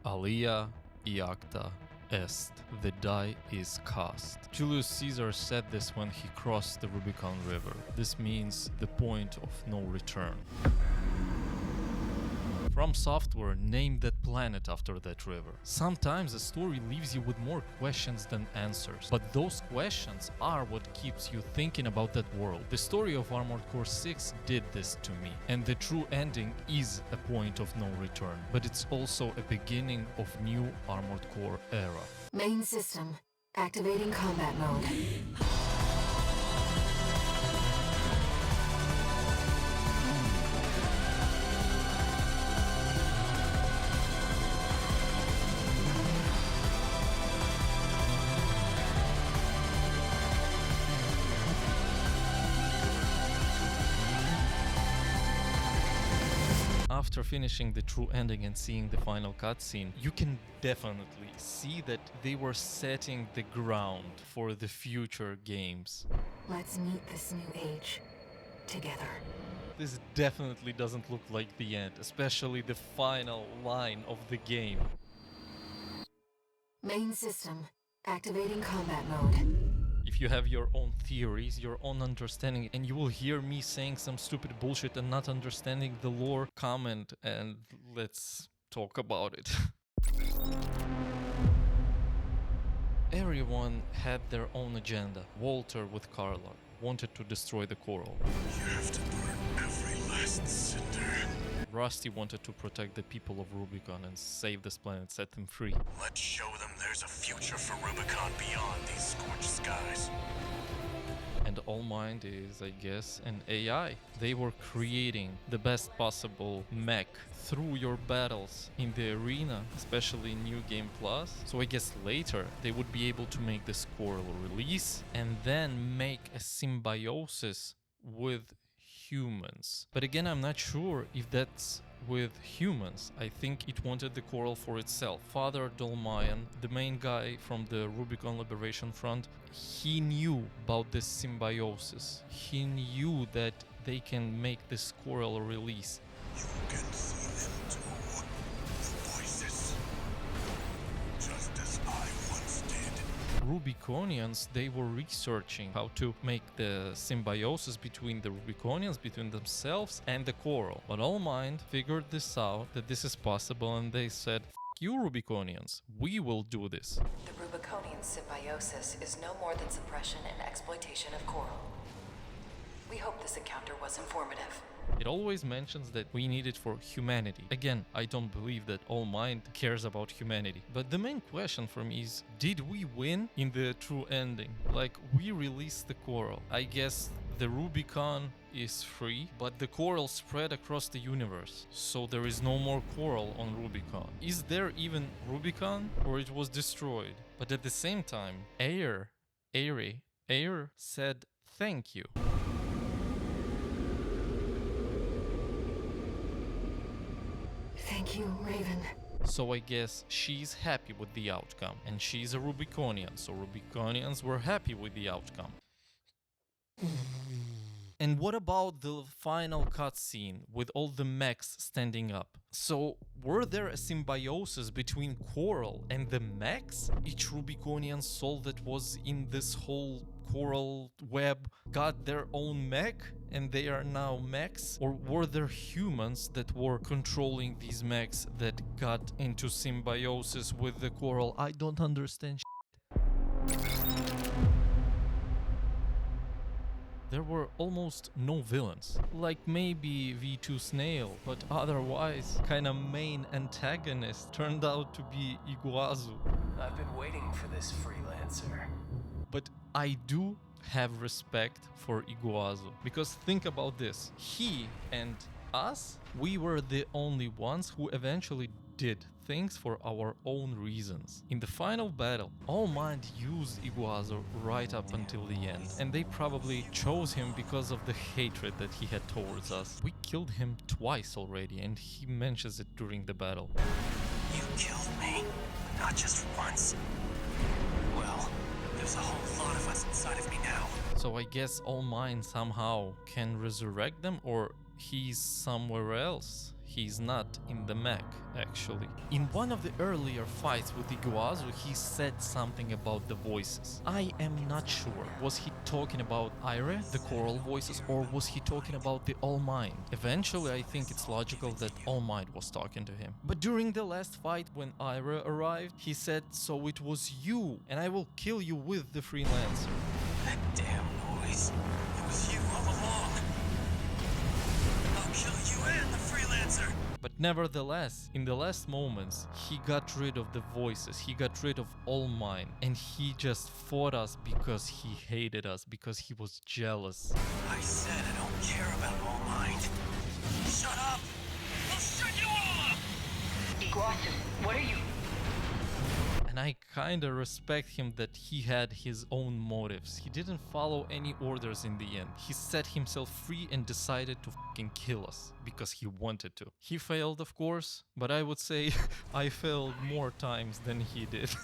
Alia iacta est, the die is cast. Julius Caesar said this when he crossed the Rubicon River. This means the point of no return. FromSoftware named that planet after that river. Sometimes a story leaves you with more questions than answers, but those questions are what keeps you thinking about that world. The story of Armored Core 6 did this to me, and the true ending is a point of no return, but it's also a beginning of new Armored Core era. Main system, activating combat mode. After finishing the true ending and seeing the final cutscene, you can definitely see that they were setting the ground for the future games. Let's meet this new age together. This definitely doesn't look like the end, especially the final line of the game. Main system, activating combat mode. If you have your own theories, your own understanding, and you will hear me saying some stupid bullshit and not understanding the lore, comment and let's talk about it. Everyone had their own agenda. Walter with Carla wanted to destroy the coral. You have to burn every last cinder. Rusty wanted to protect the people of Rubicon and save this planet, set them free. Let's show them there's a future for Rubicon beyond these scorched skies. And Allmind is, I guess, an AI. They were creating the best possible mech through your battles in the arena, especially in New Game Plus. So I guess later they would be able to make this coral release and then make a symbiosis with humans. But again, I'm not sure if that's with humans. I think it wanted the coral for itself. Father Dolmayan, the main guy from the Rubicon Liberation Front, he knew about this symbiosis. He knew that they can make this coral release. You can see them too. The voices. Just as I once did. Rubiconians, they were researching how to make the symbiosis between the Rubiconians, between themselves and the coral. But Allmind figured this out, that this is possible, and they said, "F you Rubiconians, we will do this." The Rubiconian symbiosis is no more than suppression and exploitation of coral. We hope this encounter was informative. It always mentions that we need it for humanity. Again, I don't believe that Allmind cares about humanity. But the main question for me is, did we win in the true ending? Like, we released the coral. I guess the Rubicon is free, but the coral spread across the universe. So there is no more coral on Rubicon. Is there even Rubicon? Or it was destroyed? But at the same time, Air said thank you. Thank you, Raven. So I guess she's happy with the outcome, and she's a Rubiconian, so Rubiconians were happy with the outcome. And what about the final cutscene with all the mechs standing up? So, were there a symbiosis between Coral and the mechs? Each Rubiconian soul that was in this whole coral web got their own mech and they are now mechs? Or were there humans that were controlling these mechs that got into symbiosis with the coral? I don't understand. There were almost no villains, like maybe V2 Snail, but otherwise, kinda main antagonist turned out to be Iguazu. I've been waiting for this freelancer. But I do have respect for Iguazu, because think about this, he and us, we were the only ones who eventually did things for our own reasons. In the final battle, Allmind used Iguazu right up until the end, and they probably chose him because of the hatred that he had towards us. We killed him twice already, and he mentions it during the battle. You killed me, but not just once. Well, there's a whole lot of us inside of me now. So I guess Allmind somehow can resurrect them, or he's somewhere else. he's not in the mech, actually. In one of the earlier fights with Iguazu, he said something about the voices. I am not sure. Was he talking about Ire, the choral voices, or was he talking about the All Might? Eventually, I think it's logical that All Might was talking to him. But during the last fight, when Ire arrived, he said, "So it was you, and I will kill you with the freelancer." That damn noise. It was you all along. I'll kill you and the freelancer. But nevertheless, in the last moments, he got rid of the voices, he got rid of All Might, and he just fought us because he hated us, because he was jealous. I said I don't care about All Might. Shut up! I'll shut you all up! Iguazu, what are you? And I kinda respect him that he had his own motives. He didn't follow any orders in the end. He set himself free and decided to fucking kill us because he wanted to. He failed, of course, but I would say I failed more times than he did.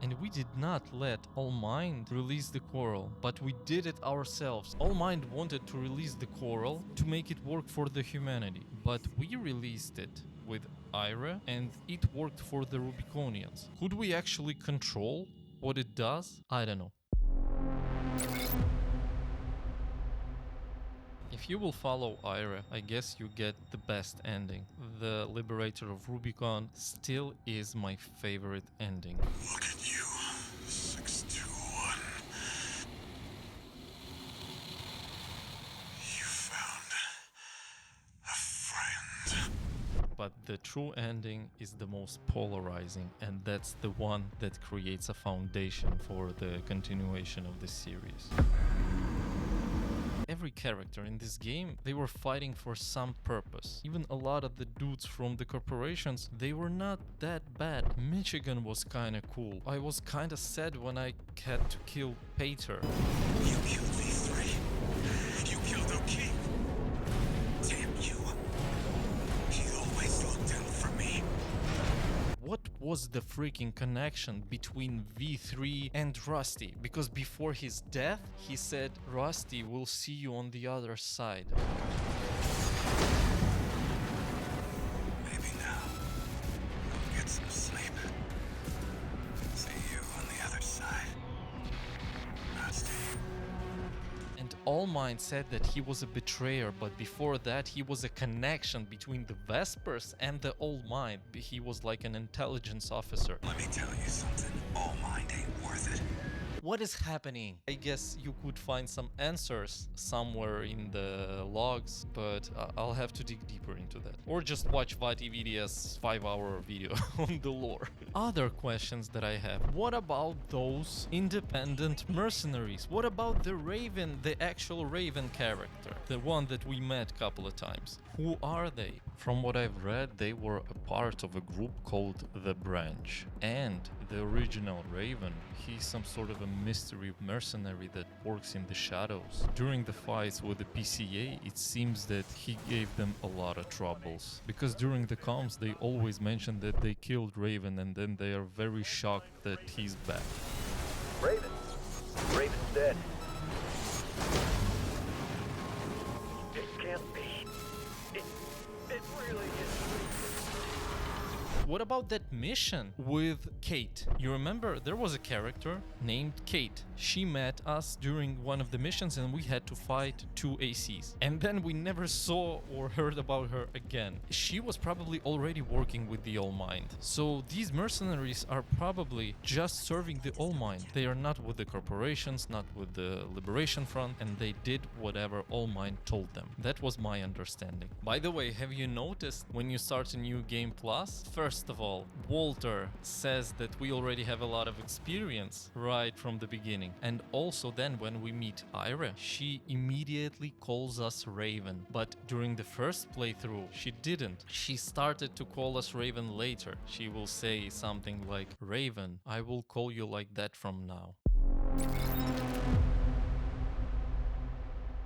And we did not let All Might release the coral, but we did it ourselves. All Might wanted to release the coral to make it work for the humanity, but we released it with Ira, and it worked for the Rubiconians. Could we actually control what it does? I don't know. If you will follow Ira, I guess you get the best ending. The Liberator of Rubicon still is my favorite ending. Look at you, 621. You found a friend. But the true ending is the most polarizing, and that's the one that creates a foundation for the continuation of the series. Every character in this game, they were fighting for some purpose. Even a lot of the dudes from the corporations, they were not that bad. Michigan was kinda cool. I was kinda sad when I had to kill Pater. You killed V3. You killed O'Keefe. Damn you. He always looked out for me. What was the freaking connection between V3 and Rusty? Because before his death, he said, "Rusty, we'll see you on the other side." Maybe now. Get some sleep. See you on the other side. Rusty. And All Might said that he was a betrayer, but before that he was a connection between the Vespers and the All Might. He was like an intelligence officer. Let me tell you something. All Might ain't worth it. What is happening? I guess you could find some answers somewhere in the logs, but I'll have to dig deeper into that. Or just watch VatiVidia's 5-hour video on the lore. Other questions that I have. What about those independent mercenaries? What about the Raven, the actual Raven character? The one that we met a couple of times. Who are they? From what I've read, they were a part of a group called The Branch. And the original Raven, he's some sort of a mystery mercenary that works in the shadows. During the fights with the PCA, it seems that he gave them a lot of troubles. Because during the comms, they always mention that they killed Raven, and then they are very shocked that he's back. Raven. Raven's dead. It can't be. It really is. What about that mission with Kate? You remember there was a character named Kate. She met us during one of the missions and we had to fight 2 ACs. And then we never saw or heard about her again. She was probably already working with the All Might. So these mercenaries are probably just serving the All Might. They are not with the corporations, not with the Liberation Front, and they did whatever All Might told them. That was my understanding. By the way, have you noticed when you start a new game plus, first of all, Walter says that we already have a lot of experience right from the beginning. And also then when we meet Ira, she immediately calls us Raven. But during the first playthrough, she didn't. She started to call us Raven later. She will say something like, "Raven, I will call you like that from now."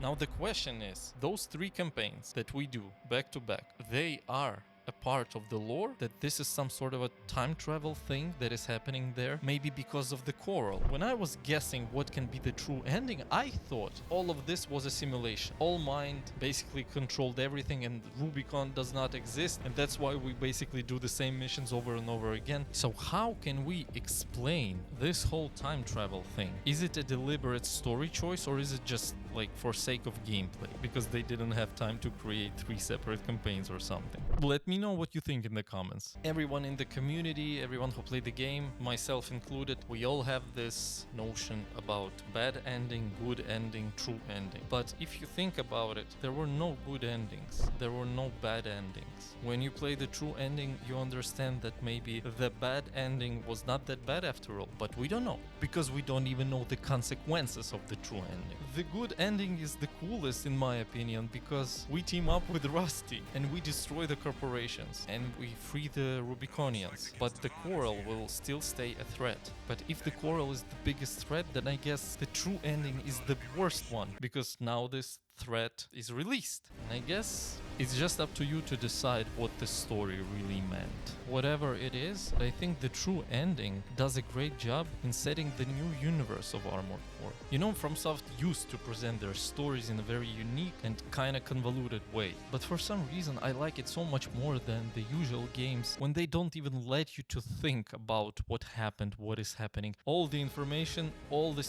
Now the question is, those 3 campaigns that we do back to back, they are a part of the lore, that this is some sort of a time travel thing that is happening there, maybe because of the coral. When I was guessing what can be the true ending, I thought all of this was a simulation. All Mind basically controlled everything and Rubicon does not exist, and that's why we basically do the same missions over and over again. So how can we explain this whole time travel thing? Is it a deliberate story choice, or is it just like for sake of gameplay, because they didn't have time to create 3 separate campaigns or something? Let me know what you think in the comments. Everyone in the community, everyone who played the game, myself included, we all have this notion about bad ending, good ending, true ending. But if you think about it, there were no good endings, there were no bad endings. When you play the true ending, you understand that maybe the bad ending was not that bad after all, but we don't know, because we don't even know the consequences of the true ending. The good ending is the coolest in my opinion, because we team up with Rusty and we destroy the corporations and we free the Rubiconians, but the coral will still stay a threat. But if the coral is the biggest threat, then I guess the true ending is the worst one, because now this threat is released. And I guess it's just up to you to decide what the story really meant. Whatever it is, I think the true ending does a great job in setting the new universe of Armored Core. You know, FromSoft used to present their stories in a very unique and kinda convoluted way, but for some reason I like it so much more than the usual games when they don't even let you to think about what happened, what is happening. All the information, all the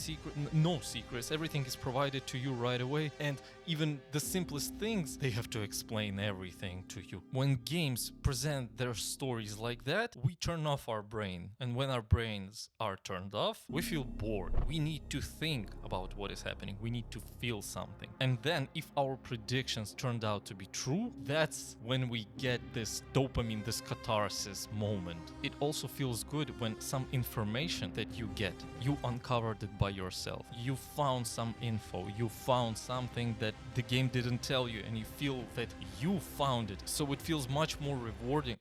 no secrets, everything is provided to you right away, and even the simplest things, they have to explain everything to you. When games present their stories like that, we turn off our brain. And when our brains are turned off, we feel bored. We need to think about what is happening. We need to feel something. And then if our predictions turned out to be true, that's when we get this dopamine, this catharsis moment. It also feels good when some information that you get, you uncovered it by yourself. You found some info, you found something that the game didn't tell you, and you feel that you found it. So it feels much more rewarding.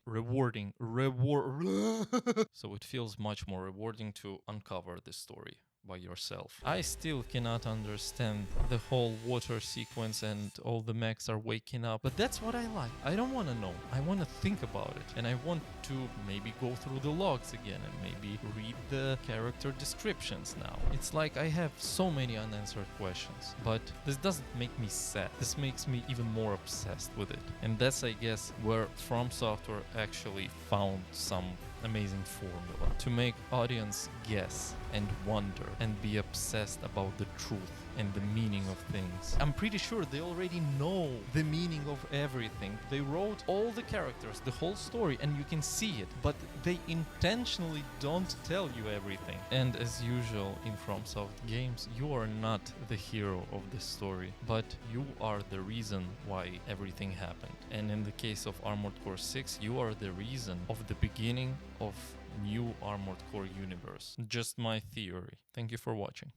So it feels much more rewarding to uncover the story by yourself. I still cannot understand the whole water sequence and all the mechs are waking up, but that's what I like. I don't want to know. I want to think about it, and I want to maybe go through the logs again and maybe read the character descriptions now. It's like I have so many unanswered questions, but this doesn't make me sad. This makes me even more obsessed with it. And that's, I guess, where FromSoftware actually found some amazing formula to make audience guess and wonder and be obsessed about the truth and the meaning of things. I'm pretty sure they already know the meaning of everything. They wrote all the characters, the whole story, and you can see it, but they intentionally don't tell you everything. And as usual in FromSoft games, you are not the hero of the story, but you are the reason why everything happened. And in the case of Armored Core 6, you are the reason of the beginning of new Armored Core universe. Just my theory. Thank you for watching.